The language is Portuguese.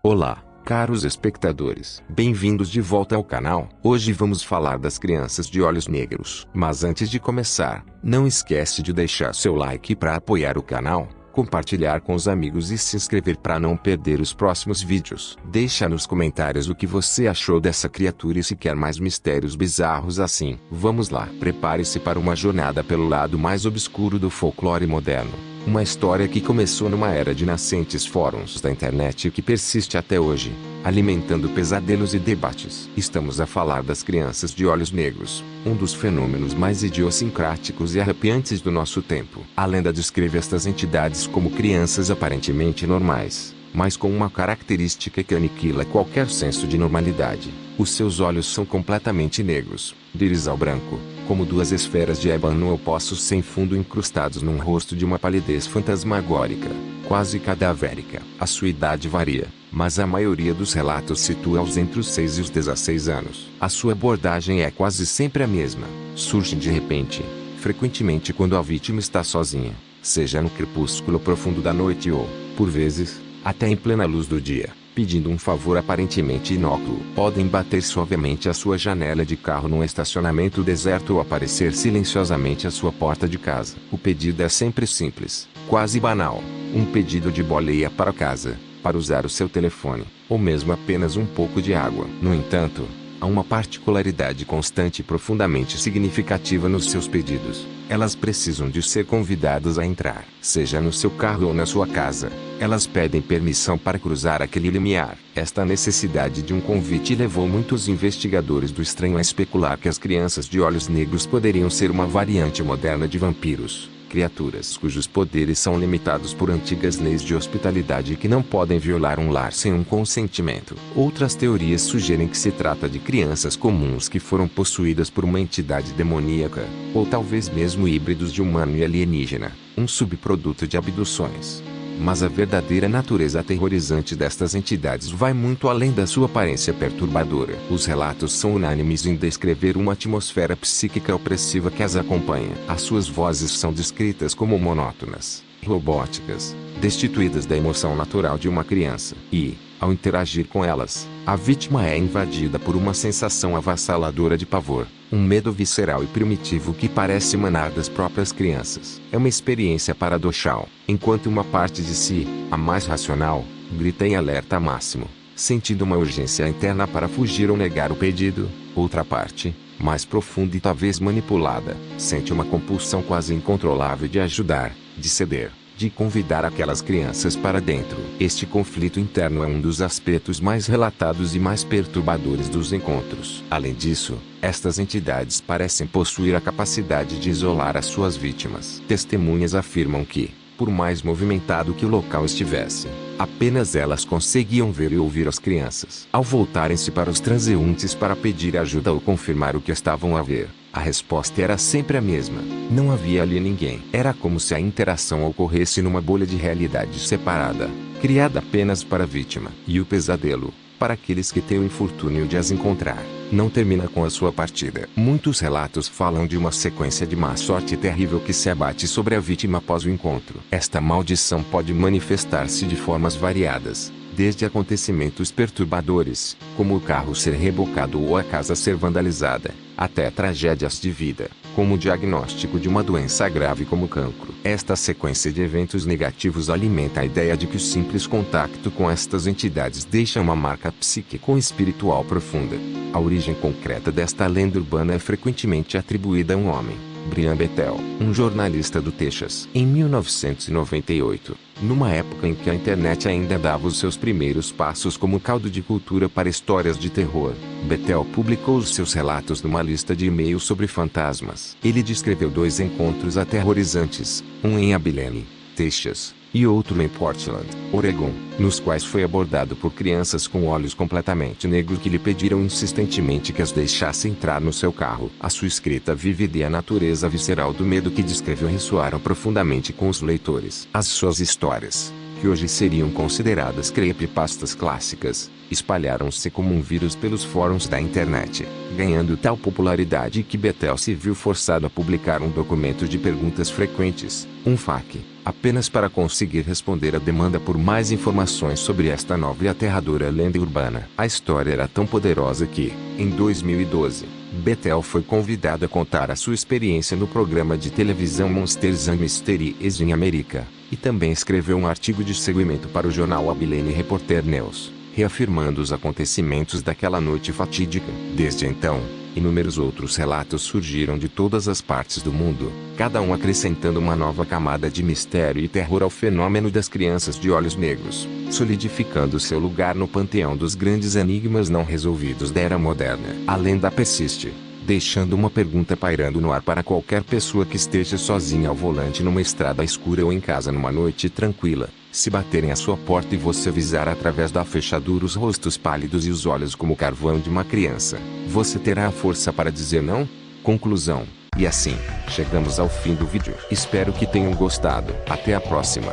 Olá, caros espectadores. Bem-vindos de volta ao canal. Hoje vamos falar das crianças de olhos negros. Mas antes de começar, não esquece de deixar seu like para apoiar o canal, compartilhar com os amigos e se inscrever para não perder os próximos vídeos. Deixa nos comentários o que você achou dessa criatura e se quer mais mistérios bizarros assim. Vamos lá. Prepare-se para uma jornada pelo lado mais obscuro do folclore moderno. Uma história que começou numa era de nascentes fóruns da internet e que persiste até hoje, alimentando pesadelos e debates. Estamos a falar das crianças de olhos negros, um dos fenômenos mais idiosincráticos e arrepiantes do nosso tempo. A lenda descreve estas entidades como crianças aparentemente normais, mas com uma característica que aniquila qualquer senso de normalidade. Os seus olhos são completamente negros, de irisal branco, como duas esferas de ébano opostos sem fundo incrustados num rosto de uma palidez fantasmagórica, quase cadavérica. A sua idade varia, mas a maioria dos relatos situa-os entre os 6 e os 16 anos. A sua abordagem é quase sempre a mesma. Surgem de repente, frequentemente quando a vítima está sozinha, seja no crepúsculo profundo da noite ou, por vezes, até em plena luz do dia, pedindo um favor aparentemente inócuo. Podem bater suavemente à sua janela de carro num estacionamento deserto ou aparecer silenciosamente à sua porta de casa. O pedido é sempre simples, quase banal. Um pedido de boleia para casa, para usar o seu telefone, ou mesmo apenas um pouco de água. No entanto, há uma particularidade constante e profundamente significativa nos seus pedidos. Elas precisam de ser convidadas a entrar, seja no seu carro ou na sua casa. Elas pedem permissão para cruzar aquele limiar. Esta necessidade de um convite levou muitos investigadores do estranho a especular que as crianças de olhos negros poderiam ser uma variante moderna de vampiros, criaturas cujos poderes são limitados por antigas leis de hospitalidade e que não podem violar um lar sem um consentimento. Outras teorias sugerem que se trata de crianças comuns que foram possuídas por uma entidade demoníaca, ou talvez mesmo híbridos de humano e alienígena, um subproduto de abduções. Mas a verdadeira natureza aterrorizante destas entidades vai muito além da sua aparência perturbadora. Os relatos são unânimes em descrever uma atmosfera psíquica opressiva que as acompanha. As suas vozes são descritas como monótonas, robóticas, destituídas da emoção natural de uma criança. E, ao interagir com elas, a vítima é invadida por uma sensação avassaladora de pavor, um medo visceral e primitivo que parece emanar das próprias crianças. É uma experiência paradoxal. Enquanto uma parte de si, a mais racional, grita em alerta máximo, sentindo uma urgência interna para fugir ou negar o pedido, outra parte, mais profunda e talvez manipulada, sente uma compulsão quase incontrolável de ajudar, de ceder, de convidar aquelas crianças para dentro. Este conflito interno é um dos aspectos mais relatados e mais perturbadores dos encontros. Além disso, estas entidades parecem possuir a capacidade de isolar as suas vítimas. Testemunhas afirmam que, por mais movimentado que o local estivesse, apenas elas conseguiam ver e ouvir as crianças. Ao voltarem-se para os transeuntes para pedir ajuda ou confirmar o que estavam a ver, a resposta era sempre a mesma: não havia ali ninguém. Era como se a interação ocorresse numa bolha de realidade separada, criada apenas para a vítima. E o pesadelo, para aqueles que têm o infortúnio de as encontrar, não termina com a sua partida. Muitos relatos falam de uma sequência de má sorte terrível que se abate sobre a vítima após o encontro. Esta maldição pode manifestar-se de formas variadas, desde acontecimentos perturbadores, como o carro ser rebocado ou a casa ser vandalizada, até tragédias de vida, como o diagnóstico de uma doença grave como cancro. Esta sequência de eventos negativos alimenta a ideia de que o simples contato com estas entidades deixa uma marca psíquica ou espiritual profunda. A origem concreta desta lenda urbana é frequentemente atribuída a um homem, Brian Bethel, um jornalista do Texas. Em 1998, numa época em que a internet ainda dava os seus primeiros passos como caldo de cultura para histórias de terror, Bethel publicou os seus relatos numa lista de e-mails sobre fantasmas. Ele descreveu 2 encontros aterrorizantes, um em Abilene, Texas, e outro em Portland, Oregon, nos quais foi abordado por crianças com olhos completamente negros que lhe pediram insistentemente que as deixasse entrar no seu carro. A sua escrita vívida e a natureza visceral do medo que descreveu ressoaram profundamente com os leitores. As suas histórias, que hoje seriam consideradas creepypastas clássicas, espalharam-se como um vírus pelos fóruns da internet, ganhando tal popularidade que Bethel se viu forçado a publicar um documento de perguntas frequentes, um FAQ, apenas para conseguir responder à demanda por mais informações sobre esta nova e aterradora lenda urbana. A história era tão poderosa que, em 2012, Bethel foi convidado a contar a sua experiência no programa de televisão Monsters and Mysteries in America, e também escreveu um artigo de seguimento para o jornal Abilene Reporter News, reafirmando os acontecimentos daquela noite fatídica. Desde então, inúmeros outros relatos surgiram de todas as partes do mundo, cada um acrescentando uma nova camada de mistério e terror ao fenômeno das crianças de olhos negros, solidificando seu lugar no panteão dos grandes enigmas não resolvidos da era moderna. A lenda persiste, deixando uma pergunta pairando no ar para qualquer pessoa que esteja sozinha ao volante numa estrada escura ou em casa numa noite tranquila. Se baterem à sua porta e você avisar através da fechadura os rostos pálidos e os olhos como o carvão de uma criança, você terá a força para dizer não? Conclusão. E assim, chegamos ao fim do vídeo. Espero que tenham gostado. Até a próxima.